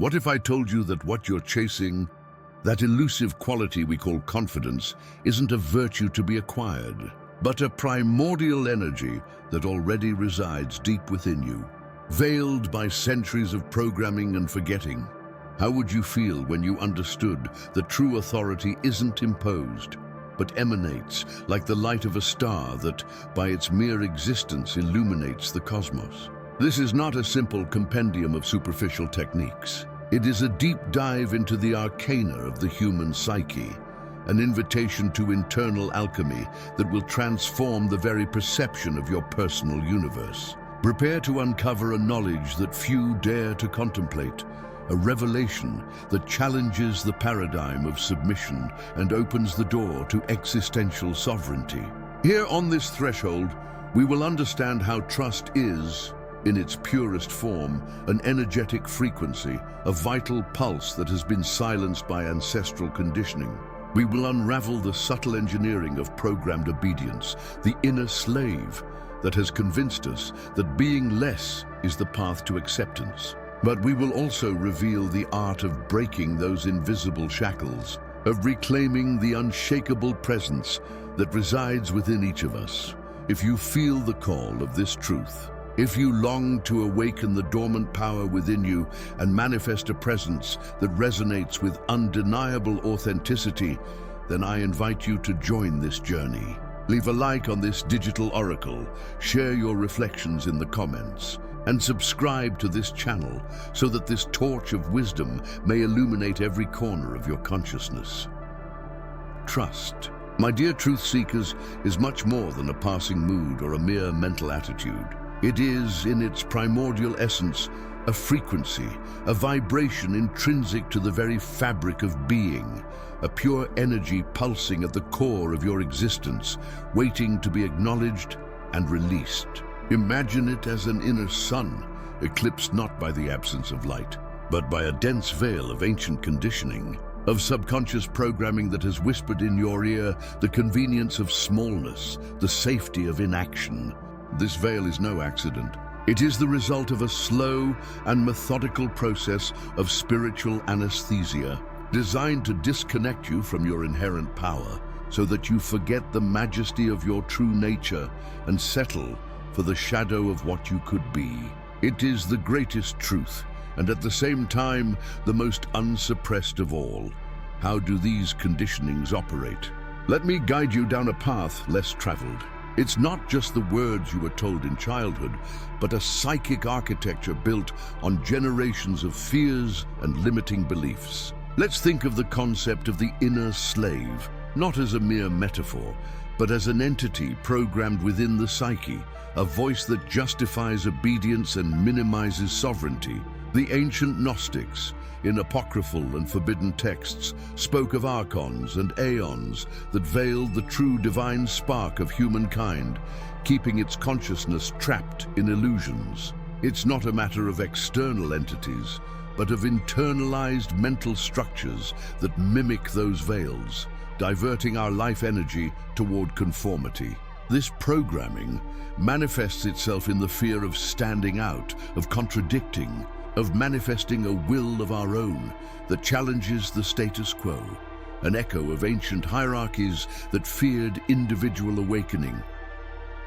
What if I told you that what you're chasing, that elusive quality we call confidence, isn't a virtue to be acquired, but a primordial energy that already resides deep within you, veiled by centuries of programming and forgetting? How would you feel when you understood that true authority isn't imposed, but emanates like the light of a star that, by its mere existence, illuminates the cosmos? This is not a simple compendium of superficial techniques. It is a deep dive into the arcana of the human psyche, an invitation to internal alchemy that will transform the very perception of your personal universe. Prepare to uncover a knowledge that few dare to contemplate, a revelation that challenges the paradigm of submission and opens the door to existential sovereignty. Here on this threshold, we will understand how trust is, in its purest form, an energetic frequency, a vital pulse that has been silenced by ancestral conditioning. We will unravel the subtle engineering of programmed obedience, the inner slave that has convinced us that being less is the path to acceptance. But we will also reveal the art of breaking those invisible shackles, of reclaiming the unshakable presence that resides within each of us. If you feel the call of this truth, if you long to awaken the dormant power within you and manifest a presence that resonates with undeniable authenticity, then I invite you to join this journey. Leave a like on this digital oracle, share your reflections in the comments, and subscribe to this channel so that this torch of wisdom may illuminate every corner of your consciousness. Trust, my dear truth seekers, is much more than a passing mood or a mere mental attitude. It is, in its primordial essence, a frequency, a vibration intrinsic to the very fabric of being, a pure energy pulsing at the core of your existence, waiting to be acknowledged and released. Imagine it as an inner sun, eclipsed not by the absence of light, but by a dense veil of ancient conditioning, of subconscious programming that has whispered in your ear the convenience of smallness, the safety of inaction. This veil is no accident. It is the result of a slow and methodical process of spiritual anesthesia, designed to disconnect you from your inherent power, so that you forget the majesty of your true nature and settle for the shadow of what you could be. It is the greatest truth, and at the same time, the most unsuppressed of all. How do these conditionings operate? Let me guide you down a path less traveled. It's not just the words you were told in childhood, but a psychic architecture built on generations of fears and limiting beliefs. Let's think of the concept of the inner slave, not as a mere metaphor, but as an entity programmed within the psyche, a voice that justifies obedience and minimizes sovereignty. The ancient Gnostics, in apocryphal and forbidden texts, spoke of archons and aeons that veiled the true divine spark of humankind, keeping its consciousness trapped in illusions. It's not a matter of external entities, but of internalized mental structures that mimic those veils, diverting our life energy toward conformity. This programming manifests itself in the fear of standing out, of contradicting, of manifesting a will of our own that challenges the status quo, an echo of ancient hierarchies that feared individual awakening.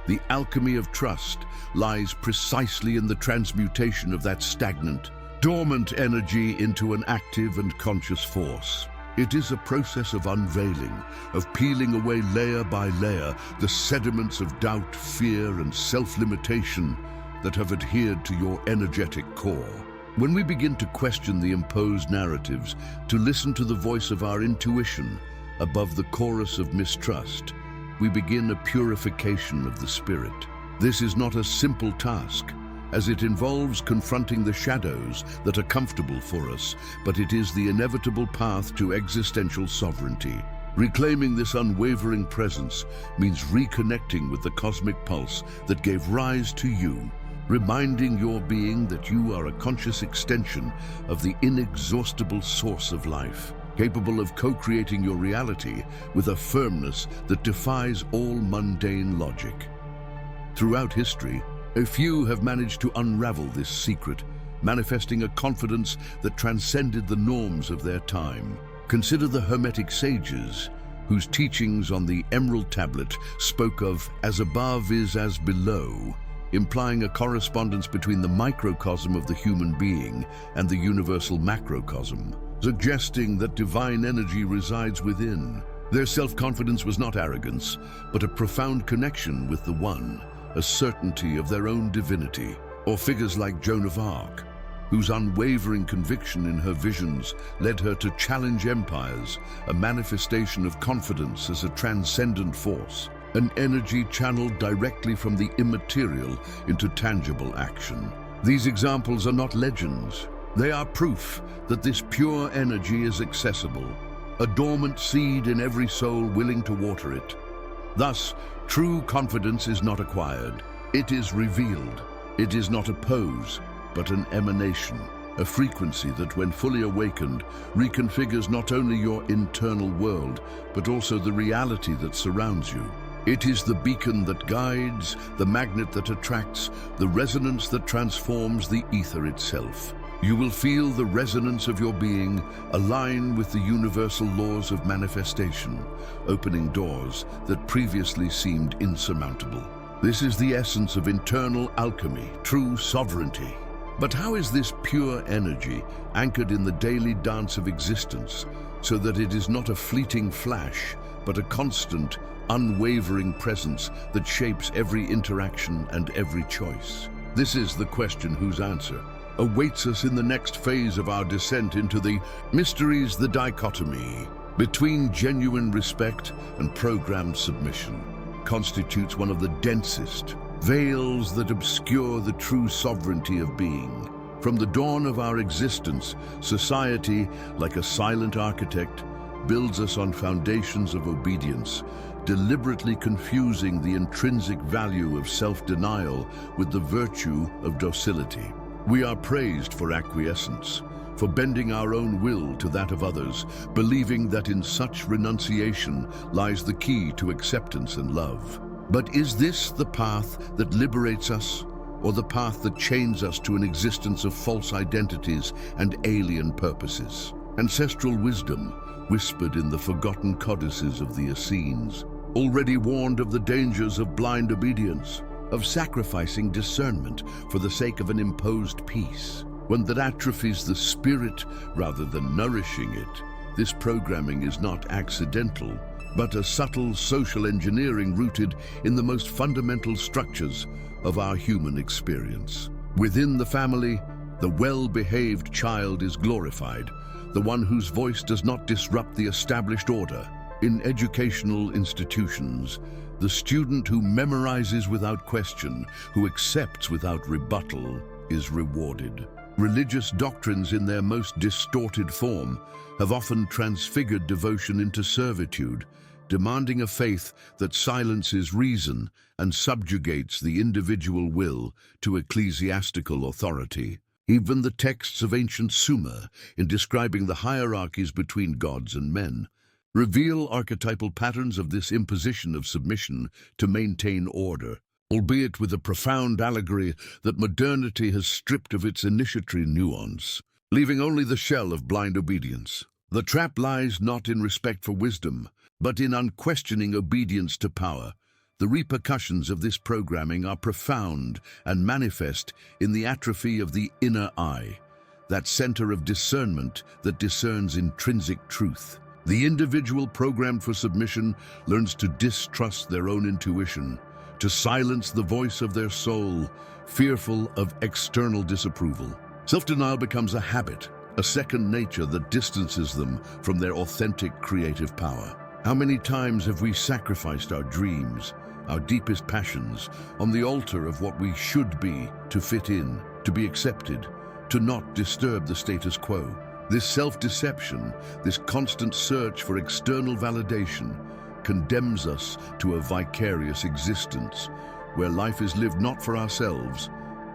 The alchemy of trust lies precisely in the transmutation of that stagnant, dormant energy into an active and conscious force. It is a process of unveiling, of peeling away layer by layer the sediments of doubt, fear, and self-limitation that have adhered to your energetic core. When we begin to question the imposed narratives, to listen to the voice of our intuition above the chorus of mistrust, we begin a purification of the spirit. This is not a simple task, as it involves confronting the shadows that are comfortable for us, but it is the inevitable path to existential sovereignty. Reclaiming this unwavering presence means reconnecting with the cosmic pulse that gave rise to you, reminding your being that you are a conscious extension of the inexhaustible source of life, capable of co-creating your reality with a firmness that defies all mundane logic. Throughout history, a few have managed to unravel this secret, manifesting a confidence that transcended the norms of their time. Consider the Hermetic sages, whose teachings on the Emerald Tablet spoke of as above is as below, implying a correspondence between the microcosm of the human being and the universal macrocosm, suggesting that divine energy resides within. Their self-confidence was not arrogance, but a profound connection with the One, a certainty of their own divinity. Or figures like Joan of Arc, whose unwavering conviction in her visions led her to challenge empires, a manifestation of confidence as a transcendent force, an energy channeled directly from the immaterial into tangible action. These examples are not legends. They are proof that this pure energy is accessible, a dormant seed in every soul willing to water it. Thus, true confidence is not acquired, it is revealed. It is not a pose, but an emanation, a frequency that, when fully awakened, reconfigures not only your internal world, but also the reality that surrounds you. It is the beacon that guides, the magnet that attracts, the resonance that transforms the ether itself. You will feel the resonance of your being align with the universal laws of manifestation, opening doors that previously seemed insurmountable. This is the essence of internal alchemy, true sovereignty. But how is this pure energy anchored in the daily dance of existence, so that it is not a fleeting flash, but a constant, unwavering presence that shapes every interaction and every choice? This is the question whose answer awaits us in the next phase of our descent into the mysteries, the dichotomy between genuine respect and programmed submission constitutes one of the densest veils that obscure the true sovereignty of being. From the dawn of our existence, society, like a silent architect, builds us on foundations of obedience, deliberately confusing the intrinsic value of self-denial with the virtue of docility. We are praised for acquiescence, for bending our own will to that of others, believing that in such renunciation lies the key to acceptance and love. But is this the path that liberates us, or the path that chains us to an existence of false identities and alien purposes? Ancestral wisdom, whispered in the forgotten codices of the Essenes, already warned of the dangers of blind obedience, of sacrificing discernment for the sake of an imposed peace, one that atrophies the spirit rather than nourishing it. This programming is not accidental, but a subtle social engineering rooted in the most fundamental structures of our human experience. Within the family, the well-behaved child is glorified, the one whose voice does not disrupt the established order. In educational institutions, the student who memorizes without question, who accepts without rebuttal, is rewarded. Religious doctrines in their most distorted form have often transfigured devotion into servitude, demanding a faith that silences reason and subjugates the individual will to ecclesiastical authority. Even the texts of ancient Sumer, in describing the hierarchies between gods and men, reveal archetypal patterns of this imposition of submission to maintain order, albeit with a profound allegory that modernity has stripped of its initiatory nuance, leaving only the shell of blind obedience. The trap lies not in respect for wisdom, but in unquestioning obedience to power. The repercussions of this programming are profound and manifest in the atrophy of the inner eye, that center of discernment that discerns intrinsic truth. The individual programmed for submission learns to distrust their own intuition, to silence the voice of their soul, fearful of external disapproval. Self-denial becomes a habit, a second nature that distances them from their authentic creative power. How many times have we sacrificed our dreams, our deepest passions, on the altar of what we should be to fit in, to be accepted, to not disturb the status quo? This self-deception, this constant search for external validation, condemns us to a vicarious existence, where life is lived not for ourselves,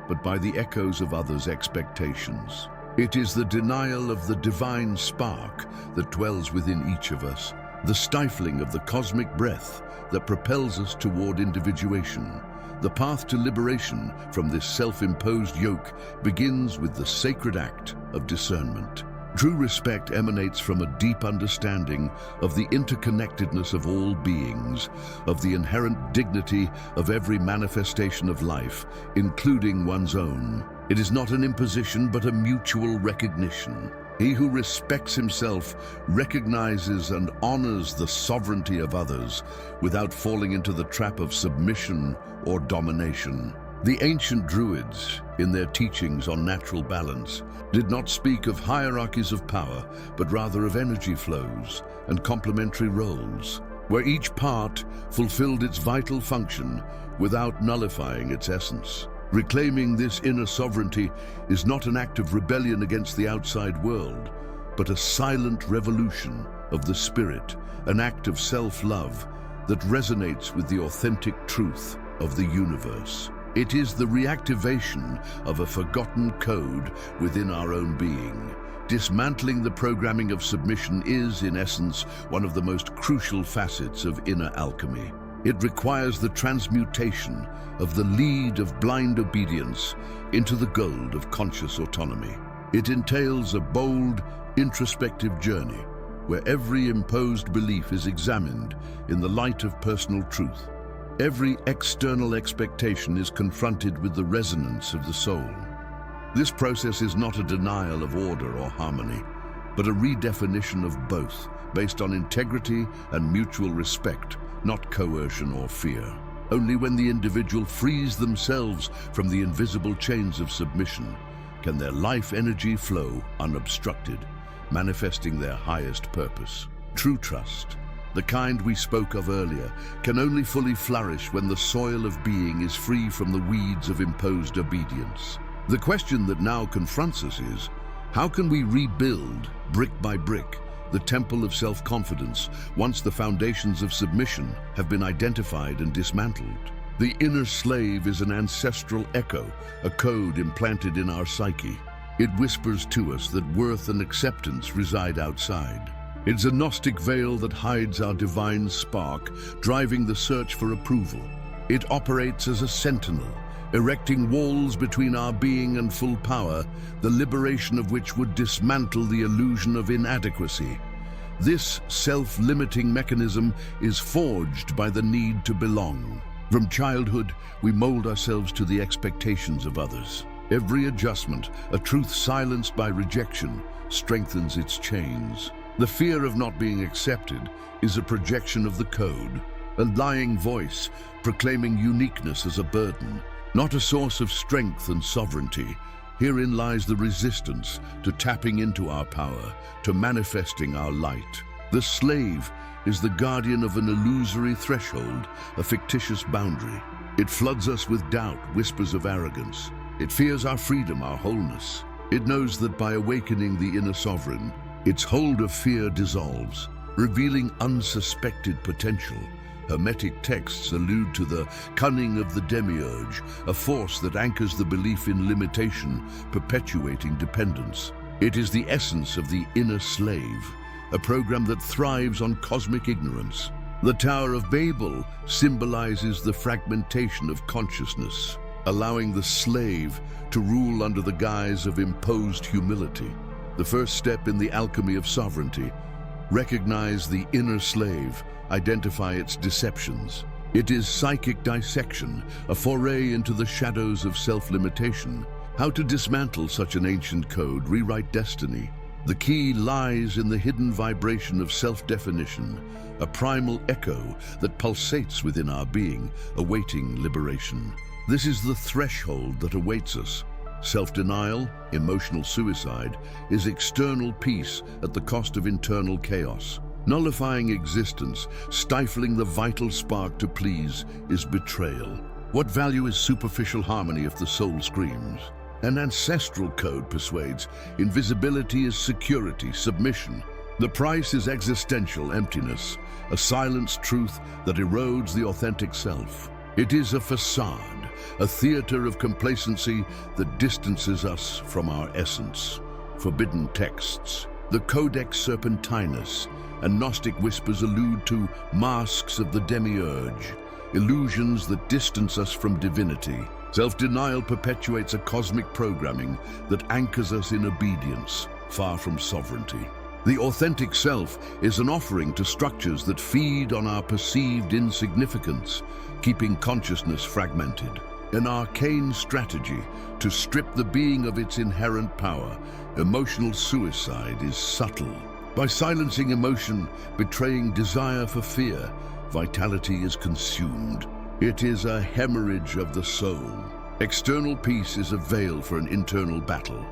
but by the echoes of others' expectations. It is the denial of the divine spark that dwells within each of us, the stifling of the cosmic breath that propels us toward individuation, The path to liberation from this self-imposed yoke begins with the sacred act of discernment. True respect emanates from a deep understanding of the interconnectedness of all beings, of the inherent dignity of every manifestation of life, including one's own. It is not an imposition, but a mutual recognition. He who respects himself recognizes and honors the sovereignty of others without falling into the trap of submission or domination. The ancient Druids, in their teachings on natural balance, did not speak of hierarchies of power, but rather of energy flows and complementary roles, where each part fulfilled its vital function without nullifying its essence. Reclaiming this inner sovereignty is not an act of rebellion against the outside world, but a silent revolution of the spirit, an act of self-love that resonates with the authentic truth of the universe. It is the reactivation of a forgotten code within our own being. Dismantling the programming of submission is, in essence, one of the most crucial facets of inner alchemy. It requires the transmutation of the lead of blind obedience into the gold of conscious autonomy. It entails a bold, introspective journey where every imposed belief is examined in the light of personal truth. Every external expectation is confronted with the resonance of the soul. This process is not a denial of order or harmony, but a redefinition of both, based on integrity and mutual respect, not coercion or fear. Only when the individual frees themselves from the invisible chains of submission can their life energy flow unobstructed, manifesting their highest purpose. True trust, the kind we spoke of earlier, can only fully flourish when the soil of being is free from the weeds of imposed obedience. The question that now confronts us is, how can we rebuild, brick by brick, the temple of self-confidence once the foundations of submission have been identified and dismantled? The inner slave is an ancestral echo, a code implanted in our psyche. It whispers to us that worth and acceptance reside outside. It's a Gnostic veil that hides our divine spark, driving the search for approval. It operates as a sentinel, erecting walls between our being and full power, the liberation of which would dismantle the illusion of inadequacy. This self-limiting mechanism is forged by the need to belong. From childhood, we mold ourselves to the expectations of others. Every adjustment, a truth silenced by rejection, strengthens its chains. The fear of not being accepted is a projection of the code, a lying voice proclaiming uniqueness as a burden, not a source of strength and sovereignty. Herein lies the resistance to tapping into our power, to manifesting our light. The slave is the guardian of an illusory threshold, a fictitious boundary. It floods us with doubt, whispers of arrogance. It fears our freedom, our wholeness. It knows that by awakening the inner sovereign, its hold of fear dissolves, revealing unsuspected potential. Hermetic texts allude to the cunning of the demiurge, a force that anchors the belief in limitation, perpetuating dependence. It is the essence of the inner slave, a program that thrives on cosmic ignorance. The Tower of Babel symbolizes the fragmentation of consciousness, allowing the slave to rule under the guise of imposed humility. The first step in the alchemy of sovereignty: recognize the inner slave, identify its deceptions. It is psychic dissection, a foray into the shadows of self-limitation. How to dismantle such an ancient code, rewrite destiny. The key lies in the hidden vibration of self-definition, a primal echo that pulsates within our being, awaiting liberation. This is the threshold that awaits us. Self-denial, emotional suicide, is external peace at the cost of internal chaos. Nullifying existence, stifling the vital spark to please, is betrayal. What value is superficial harmony if the soul screams? An ancestral code persuades invisibility is security, submission. The price is existential emptiness, a silenced truth that erodes the authentic self. It is a facade, a theater of complacency that distances us from our essence. Forbidden texts, the Codex Serpentinus, and Gnostic whispers allude to masks of the demiurge, illusions that distance us from divinity. Self-denial perpetuates a cosmic programming that anchors us in obedience, far from sovereignty. The authentic self is an offering to structures that feed on our perceived insignificance, keeping consciousness fragmented. An arcane strategy to strip the being of its inherent power. Emotional suicide is subtle. By silencing emotion, betraying desire for fear, vitality is consumed. It is a hemorrhage of the soul. External peace is a veil for an internal battle,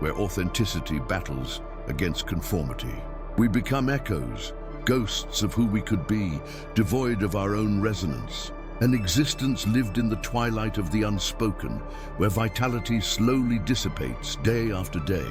where authenticity battles against conformity. We become echoes, ghosts of who we could be, devoid of our own resonance. An existence lived in the twilight of the unspoken, where vitality slowly dissipates day after day.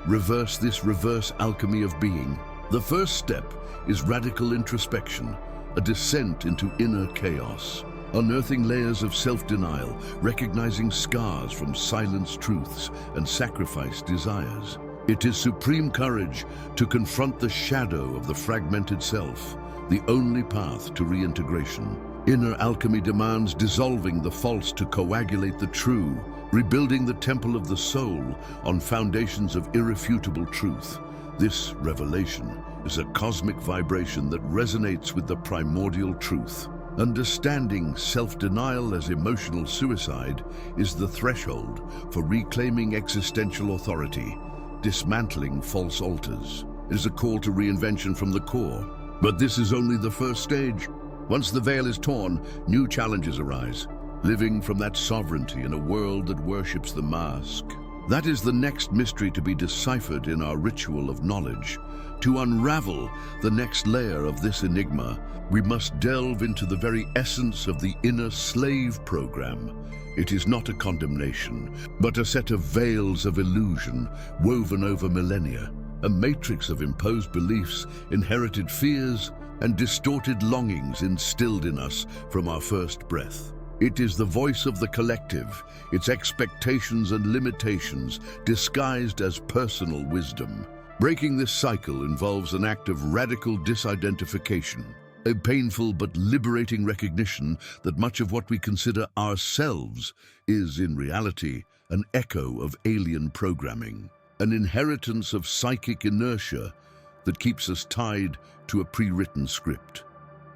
Reverse this reverse alchemy of being. The first step is radical introspection, a descent into inner chaos. Unearthing layers of self-denial, recognizing scars from silenced truths and sacrificed desires. It is supreme courage to confront the shadow of the fragmented self, the only path to reintegration. Inner alchemy demands dissolving the false to coagulate the true, rebuilding the temple of the soul on foundations of irrefutable truth. This revelation is a cosmic vibration that resonates with the primordial truth. Understanding self-denial as emotional suicide is the threshold for reclaiming existential authority, dismantling false altars. It is a call to reinvention from the core. But this is only the first stage. Once the veil is torn, new challenges arise, living from that sovereignty in a world that worships the mask. That is the next mystery to be deciphered in our ritual of knowledge. To unravel the next layer of this enigma, we must delve into the very essence of the inner slave program. It is not a condemnation, but a set of veils of illusion woven over millennia, a matrix of imposed beliefs, inherited fears, and distorted longings instilled in us from our first breath. It is the voice of the collective, its expectations and limitations disguised as personal wisdom. Breaking this cycle involves an act of radical disidentification, a painful but liberating recognition that much of what we consider ourselves is, in reality, an echo of alien programming, an inheritance of psychic inertia that keeps us tied to a pre-written script.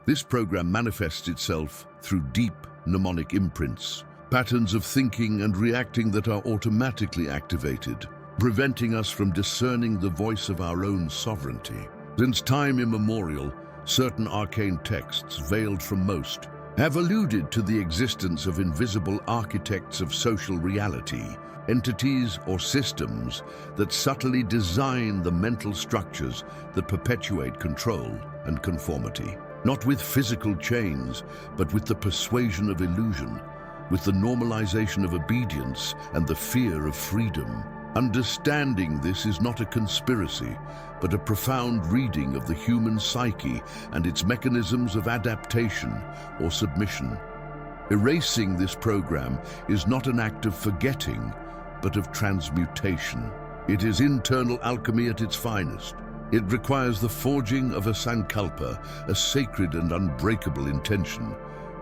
This program manifests itself through deep mnemonic imprints, patterns of thinking and reacting that are automatically activated, preventing us from discerning the voice of our own sovereignty. Since time immemorial, certain arcane texts, veiled from most, have alluded to the existence of invisible architects of social reality, entities or systems that subtly design the mental structures that perpetuate control and conformity. Not with physical chains, but with the persuasion of illusion, with the normalization of obedience and the fear of freedom. Understanding this is not a conspiracy, but a profound reading of the human psyche and its mechanisms of adaptation or submission. Erasing this program is not an act of forgetting, but of transmutation. It is internal alchemy at its finest. It requires the forging of a sankalpa, a sacred and unbreakable intention,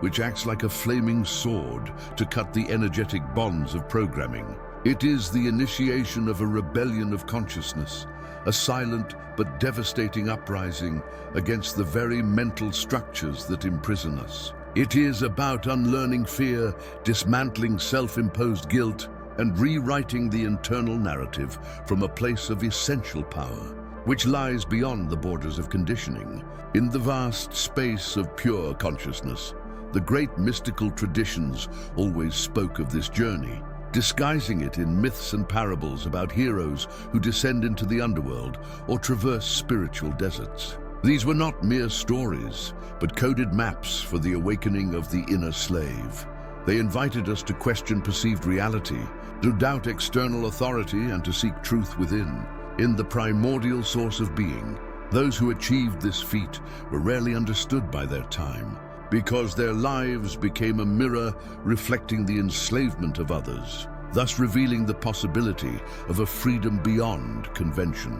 which acts like a flaming sword to cut the energetic bonds of programming. It is the initiation of a rebellion of consciousness, a silent but devastating uprising against the very mental structures that imprison us. It is about unlearning fear, dismantling self-imposed guilt, and rewriting the internal narrative from a place of essential power, which lies beyond the borders of conditioning. In the vast space of pure consciousness, the great mystical traditions always spoke of this journey, disguising it in myths and parables about heroes who descend into the underworld or traverse spiritual deserts. These were not mere stories, but coded maps for the awakening of the inner slave. They invited us to question perceived reality, to doubt external authority, and to seek truth within. In the primordial source of being, those who achieved this feat were rarely understood by their time, because their lives became a mirror reflecting the enslavement of others, thus revealing the possibility of a freedom beyond convention.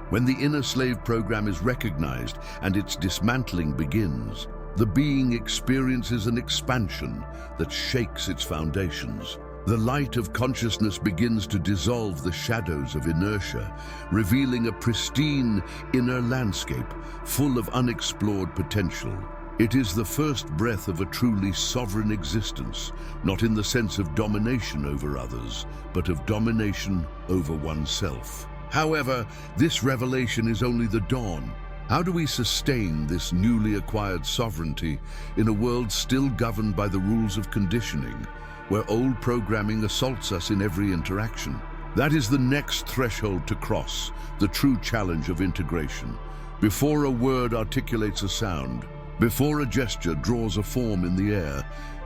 When the inner slave program is recognized and its dismantling begins, the being experiences an expansion that shakes its foundations. The light of consciousness begins to dissolve the shadows of inertia, revealing a pristine inner landscape full of unexplored potential. It is the first breath of a truly sovereign existence, not in the sense of domination over others, but of domination over oneself. However, this revelation is only the dawn. How do we sustain this newly acquired sovereignty in a world still governed by the rules of conditioning, where old programming assaults us in every interaction? That is the next threshold to cross, the true challenge of integration. Before a word articulates a sound, before a gesture draws a form in the air,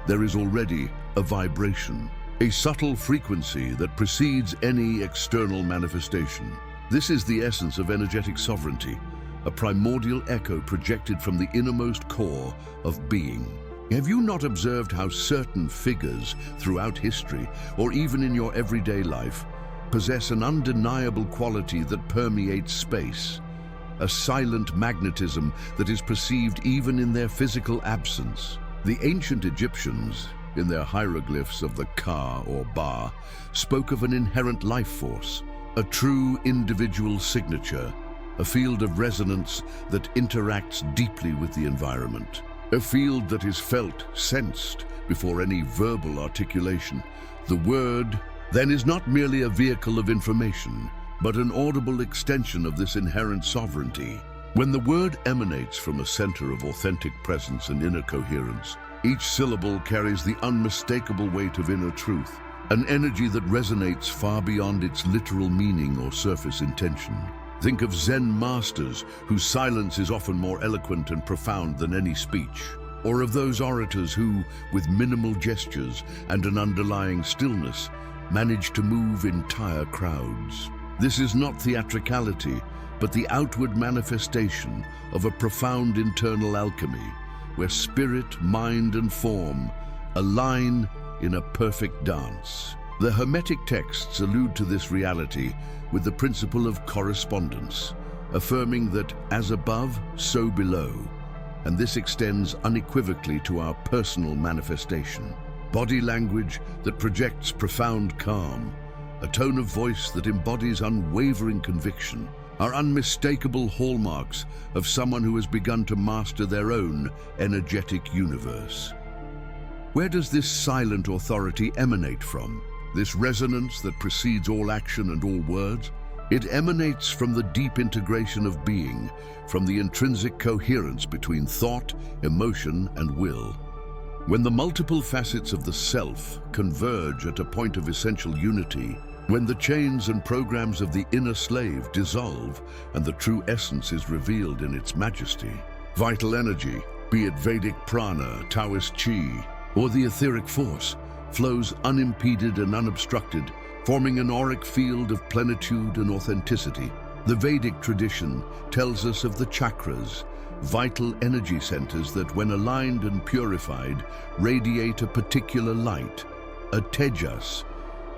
there is already a vibration, a subtle frequency that precedes any external manifestation. This is the essence of energetic sovereignty, a primordial echo projected from the innermost core of being. Have you not observed how certain figures throughout history, or even in your everyday life, possess an undeniable quality that permeates space? A silent magnetism that is perceived even in their physical absence. The ancient Egyptians, in their hieroglyphs of the Ka or Ba, spoke of an inherent life force, a true individual signature, a field of resonance that interacts deeply with the environment, a field that is felt, sensed, before any verbal articulation. The word, then, is not merely a vehicle of information, but an audible extension of this inherent sovereignty. When the word emanates from a center of authentic presence and inner coherence, each syllable carries the unmistakable weight of inner truth, an energy that resonates far beyond its literal meaning or surface intention. Think of Zen masters, whose silence is often more eloquent and profound than any speech, or of those orators who, with minimal gestures and an underlying stillness, manage to move entire crowds. This is not theatricality, but the outward manifestation of a profound internal alchemy, where spirit, mind, and form align in a perfect dance. The Hermetic texts allude to this reality with the principle of correspondence, affirming that as above, so below, and this extends unequivocally to our personal manifestation. Body language that projects profound calm, a tone of voice that embodies unwavering conviction, are unmistakable hallmarks of someone who has begun to master their own energetic universe. Where does this silent authority emanate from? This resonance that precedes all action and all words? It emanates from the deep integration of being, from the intrinsic coherence between thought, emotion, and will. When the multiple facets of the self converge at a point of essential unity, when the chains and programs of the inner slave dissolve and the true essence is revealed in its majesty, vital energy, be it Vedic prana, Taoist chi, or the etheric force, flows unimpeded and unobstructed, forming an auric field of plenitude and authenticity. The Vedic tradition tells us of the chakras, vital energy centers that, when aligned and purified, radiate a particular light, a tejas,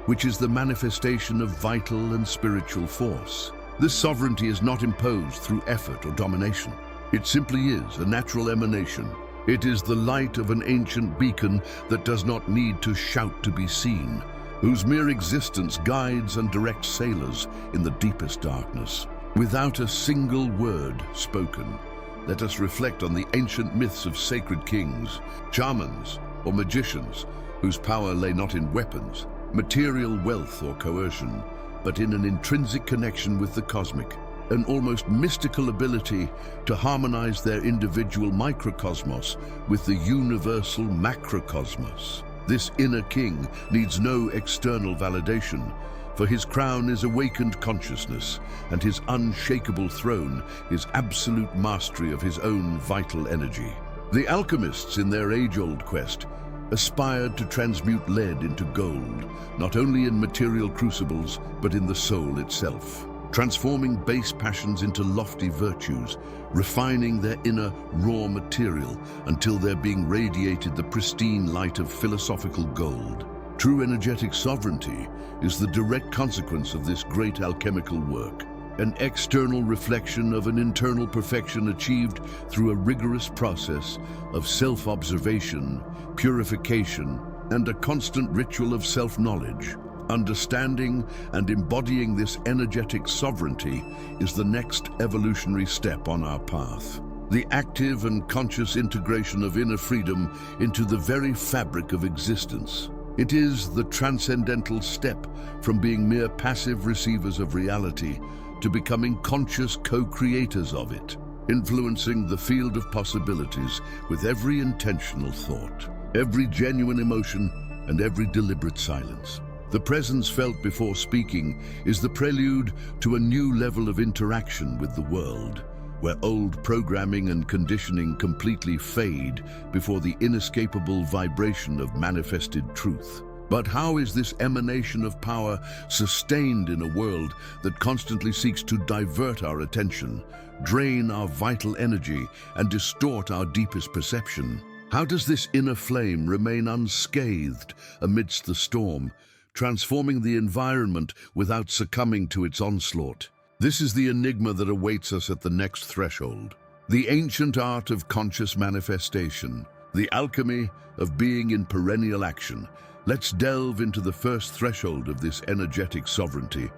which is the manifestation of vital and spiritual force. This sovereignty is not imposed through effort or domination. It simply is a natural emanation. It is the light of an ancient beacon that does not need to shout to be seen, whose mere existence guides and directs sailors in the deepest darkness. Without a single word spoken, let us reflect on the ancient myths of sacred kings, shamans, or magicians, whose power lay not in weapons, material wealth, or coercion, but in an intrinsic connection with the cosmic, an almost mystical ability to harmonize their individual microcosmos with the universal macrocosmos. This inner king needs no external validation, for his crown is awakened consciousness, and his unshakable throne is absolute mastery of his own vital energy. The alchemists, in their age-old quest, aspired to transmute lead into gold, not only in material crucibles, but in the soul itself, transforming base passions into lofty virtues, refining their inner raw material until they're being radiated the pristine light of philosophical gold. True energetic sovereignty is the direct consequence of this great alchemical work. an external reflection of an internal perfection achieved through a rigorous process of self-observation, purification, and a constant ritual of self-knowledge. Understanding and embodying this energetic sovereignty is the next evolutionary step on our path. The active and conscious integration of inner freedom into the very fabric of existence. It is the transcendental step from being mere passive receivers of reality to becoming conscious co-creators of it, influencing the field of possibilities with every intentional thought, every genuine emotion, and every deliberate silence. The presence felt before speaking is the prelude to a new level of interaction with the world, where old programming and conditioning completely fade before the inescapable vibration of manifested truth. But how is this emanation of power sustained in a world that constantly seeks to divert our attention, drain our vital energy, and distort our deepest perception? How does this inner flame remain unscathed amidst the storm, transforming the environment without succumbing to its onslaught? This is the enigma that awaits us at the next threshold. The ancient art of conscious manifestation, the alchemy of being in perennial action. Let's delve into the first threshold of this energetic sovereignty,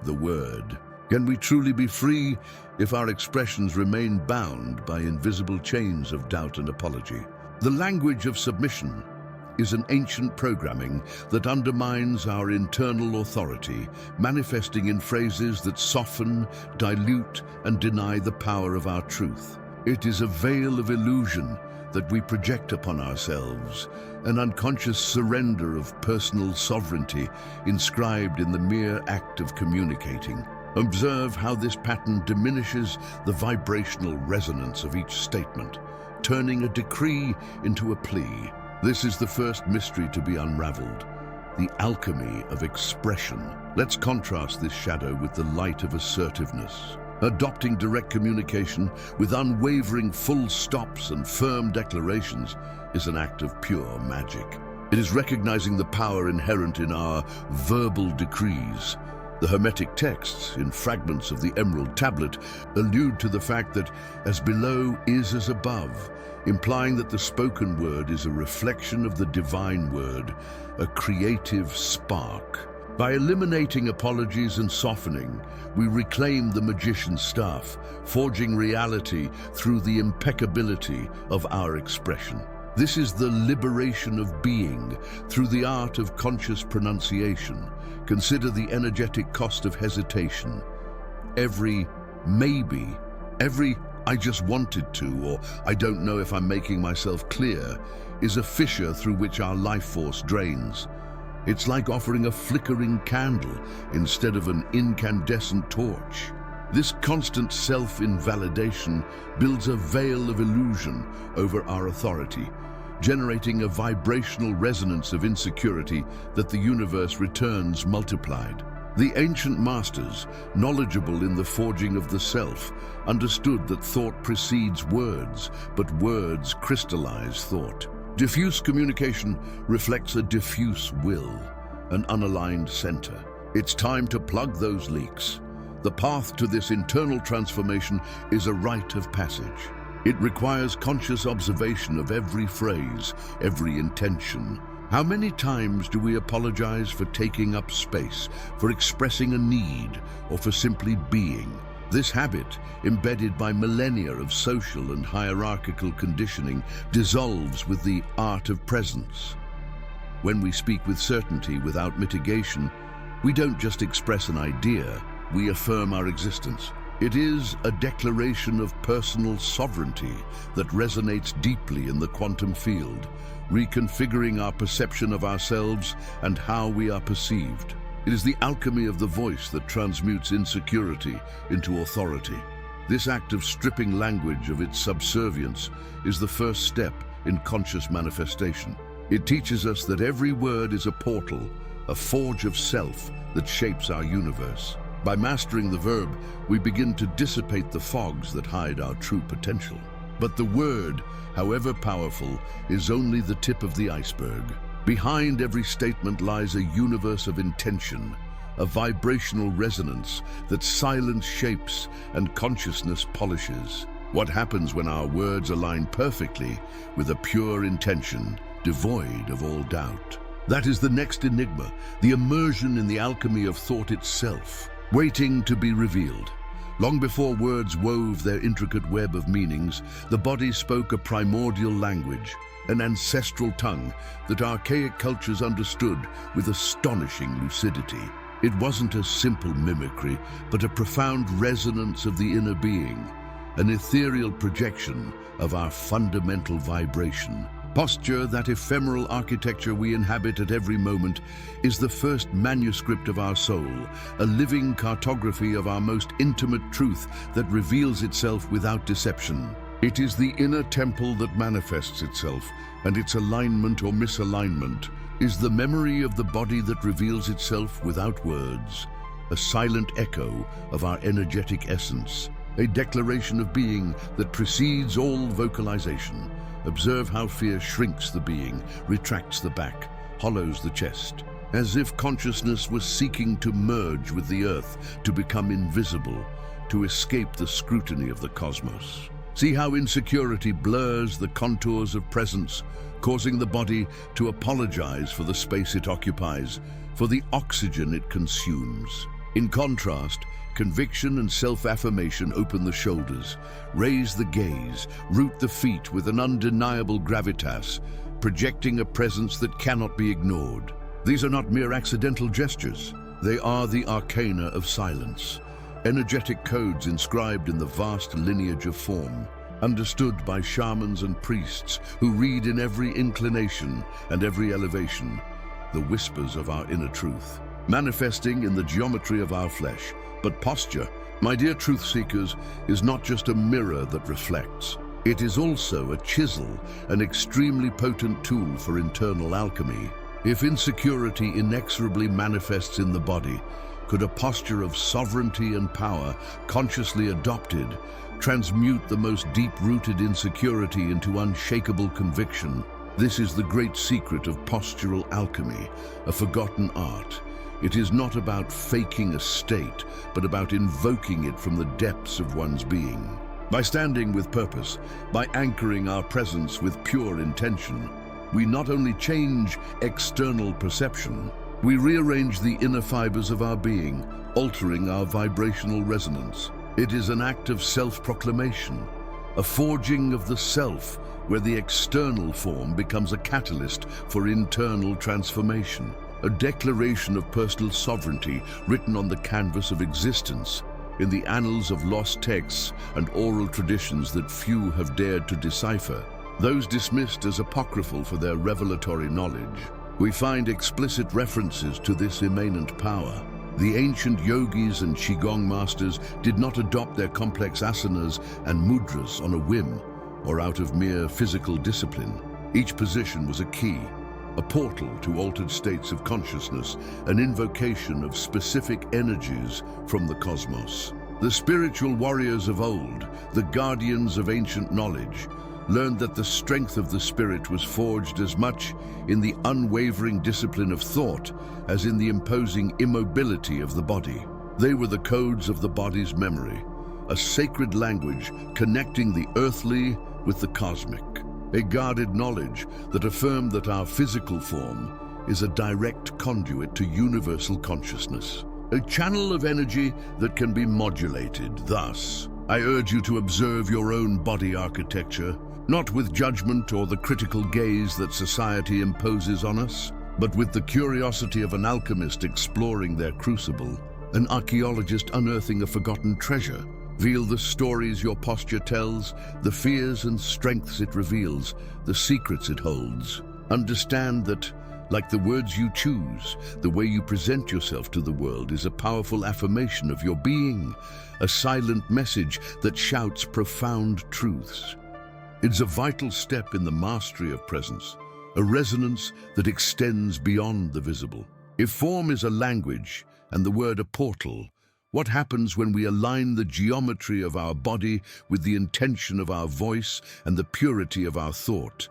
the word. Can we truly be free if our expressions remain bound by invisible chains of doubt and apology? The language of submission is an ancient programming that undermines our internal authority, manifesting in phrases that soften, dilute, and deny the power of our truth. It is a veil of illusion that we project upon ourselves, an unconscious surrender of personal sovereignty inscribed in the mere act of communicating. Observe how this pattern diminishes the vibrational resonance of each statement, turning a decree into a plea. This is the first mystery to be unraveled, the alchemy of expression. Let's contrast this shadow with the light of assertiveness. Adopting direct communication with unwavering full stops and firm declarations is an act of pure magic. It is recognizing the power inherent in our verbal decrees. The Hermetic texts, in fragments of the Emerald Tablet, allude to the fact that as below is as above, implying that the spoken word is a reflection of the divine word, a creative spark. By eliminating apologies and softening, we reclaim the magician's staff, forging reality through the impeccability of our expression. This is the liberation of being through the art of conscious pronunciation. Consider the energetic cost of hesitation. Every maybe, every I just wanted to, or I don't know if I'm making myself clear, is a fissure through which our life force drains. It's like offering a flickering candle instead of an incandescent torch. This constant self-invalidation builds a veil of illusion over our authority, generating a vibrational resonance of insecurity that the universe returns multiplied. The ancient masters, knowledgeable in the forging of the self, understood that thought precedes words, but words crystallize thought. Diffuse communication reflects a diffuse will, an unaligned center. It's time to plug those leaks. The path to this internal transformation is a rite of passage. It requires conscious observation of every phrase, every intention. How many times do we apologize for taking up space, for expressing a need, or for simply being? This habit, embedded by millennia of social and hierarchical conditioning, dissolves with the art of presence. When we speak with certainty without mitigation, we don't just express an idea, we affirm our existence. It is a declaration of personal sovereignty that resonates deeply in the quantum field, reconfiguring our perception of ourselves and how we are perceived. It is the alchemy of the voice that transmutes insecurity into authority. This act of stripping language of its subservience is the first step in conscious manifestation. It teaches us that every word is a portal, a forge of self that shapes our universe. By mastering the verb, we begin to dissipate the fogs that hide our true potential. But the word, however powerful, is only the tip of the iceberg. Behind every statement lies a universe of intention, a vibrational resonance that silence shapes and consciousness polishes. What happens when our words align perfectly with a pure intention, devoid of all doubt? That is the next enigma, the immersion in the alchemy of thought itself, waiting to be revealed. Long before words wove their intricate web of meanings, the body spoke a primordial language, an ancestral tongue that archaic cultures understood with astonishing lucidity. It wasn't a simple mimicry, but a profound resonance of the inner being, an ethereal projection of our fundamental vibration. Posture, that ephemeral architecture we inhabit at every moment, is the first manuscript of our soul, a living cartography of our most intimate truth that reveals itself without deception. It is the inner temple that manifests itself, and its alignment or misalignment is the memory of the body that reveals itself without words, a silent echo of our energetic essence, a declaration of being that precedes all vocalization. Observe how fear shrinks the being, retracts the back, hollows the chest, as if consciousness was seeking to merge with the earth, to become invisible, to escape the scrutiny of the cosmos. See how insecurity blurs the contours of presence, causing the body to apologize for the space it occupies, for the oxygen it consumes. In contrast, conviction and self-affirmation open the shoulders, raise the gaze, root the feet with an undeniable gravitas, projecting a presence that cannot be ignored. These are not mere accidental gestures. They are the arcana of silence, energetic codes inscribed in the vast lineage of form, understood by shamans and priests who read in every inclination and every elevation the whispers of our inner truth, manifesting in the geometry of our flesh. But posture, my dear truth seekers, is not just a mirror that reflects. It is also a chisel, an extremely potent tool for internal alchemy. If insecurity inexorably manifests in the body, could a posture of sovereignty and power, consciously adopted, transmute the most deep-rooted insecurity into unshakable conviction? This is the great secret of postural alchemy, a forgotten art. It is not about faking a state, but about invoking it from the depths of one's being. By standing with purpose, by anchoring our presence with pure intention, we not only change external perception, we rearrange the inner fibers of our being, altering our vibrational resonance. It is an act of self-proclamation, a forging of the self, where the external form becomes a catalyst for internal transformation. A declaration of personal sovereignty written on the canvas of existence, in the annals of lost texts and oral traditions that few have dared to decipher, those dismissed as apocryphal for their revelatory knowledge. We find explicit references to this immanent power. The ancient yogis and qigong masters did not adopt their complex asanas and mudras on a whim or out of mere physical discipline. Each position was a key, a portal to altered states of consciousness, an invocation of specific energies from the cosmos. The spiritual warriors of old, the guardians of ancient knowledge, learned that the strength of the spirit was forged as much in the unwavering discipline of thought as in the imposing immobility of the body. They were the codes of the body's memory, a sacred language connecting the earthly with the cosmic. A guarded knowledge that affirmed that our physical form is a direct conduit to universal consciousness, a channel of energy that can be modulated. Thus, I urge you to observe your own body architecture, not with judgment or the critical gaze that society imposes on us, but with the curiosity of an alchemist exploring their crucible, an archaeologist unearthing a forgotten treasure. Reveal the stories your posture tells, the fears and strengths it reveals, the secrets it holds. Understand that, like the words you choose, the way you present yourself to the world is a powerful affirmation of your being, a silent message that shouts profound truths. It's a vital step in the mastery of presence, a resonance that extends beyond the visible. If form is a language and the word a portal, what happens when we align the geometry of our body with the intention of our voice and the purity of our thought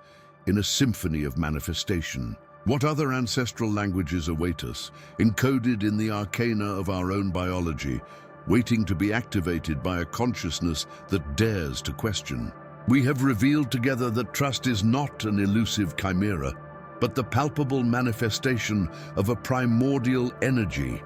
in a symphony of manifestation? What other ancestral languages await us, encoded in the arcana of our own biology, waiting to be activated by a consciousness that dares to question? We have revealed together that trust is not an elusive chimera, but the palpable manifestation of a primordial energy,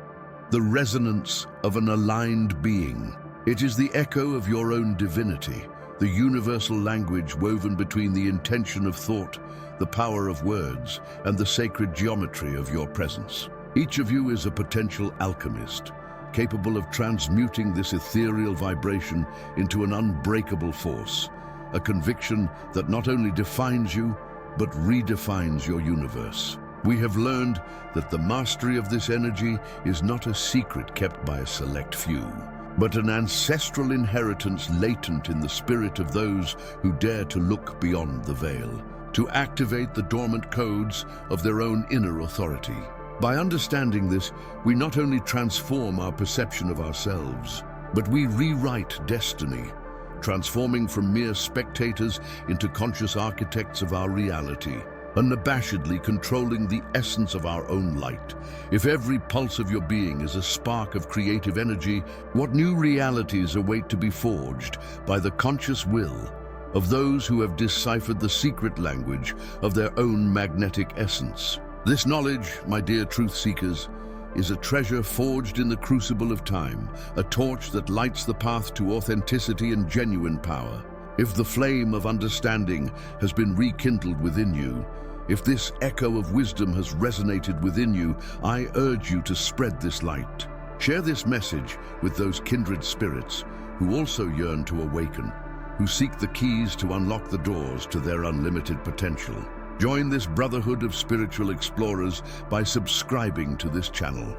the resonance of an aligned being. It is the echo of your own divinity, the universal language woven between the intention of thought, the power of words, and the sacred geometry of your presence. Each of you is a potential alchemist, capable of transmuting this ethereal vibration into an unbreakable force, a conviction that not only defines you, but redefines your universe. We have learned that the mastery of this energy is not a secret kept by a select few, but an ancestral inheritance latent in the spirit of those who dare to look beyond the veil, to activate the dormant codes of their own inner authority. By understanding this, we not only transform our perception of ourselves, but we rewrite destiny, transforming from mere spectators into conscious architects of our reality, unabashedly controlling the essence of our own light. If every pulse of your being is a spark of creative energy, what new realities await to be forged by the conscious will of those who have deciphered the secret language of their own magnetic essence? This knowledge, my dear truth seekers, is a treasure forged in the crucible of time, a torch that lights the path to authenticity and genuine power. If the flame of understanding has been rekindled within you, if this echo of wisdom has resonated within you, I urge you to spread this light. Share this message with those kindred spirits who also yearn to awaken, who seek the keys to unlock the doors to their unlimited potential. Join this brotherhood of spiritual explorers by subscribing to this channel,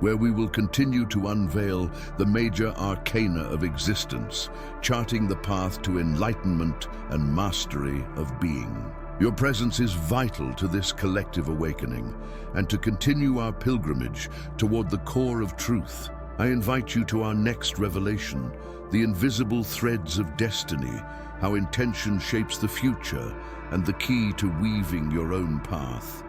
where we will continue to unveil the major arcana of existence, charting the path to enlightenment and mastery of being. Your presence is vital to this collective awakening, and to continue our pilgrimage toward the core of truth, I invite you to our next revelation, the invisible threads of destiny, how intention shapes the future, and the key to weaving your own path.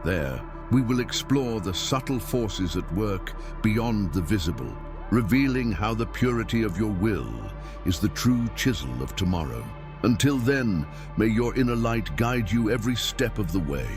There, we will explore the subtle forces at work beyond the visible, revealing how the purity of your will is the true chisel of tomorrow. Until then, may your inner light guide you every step of the way.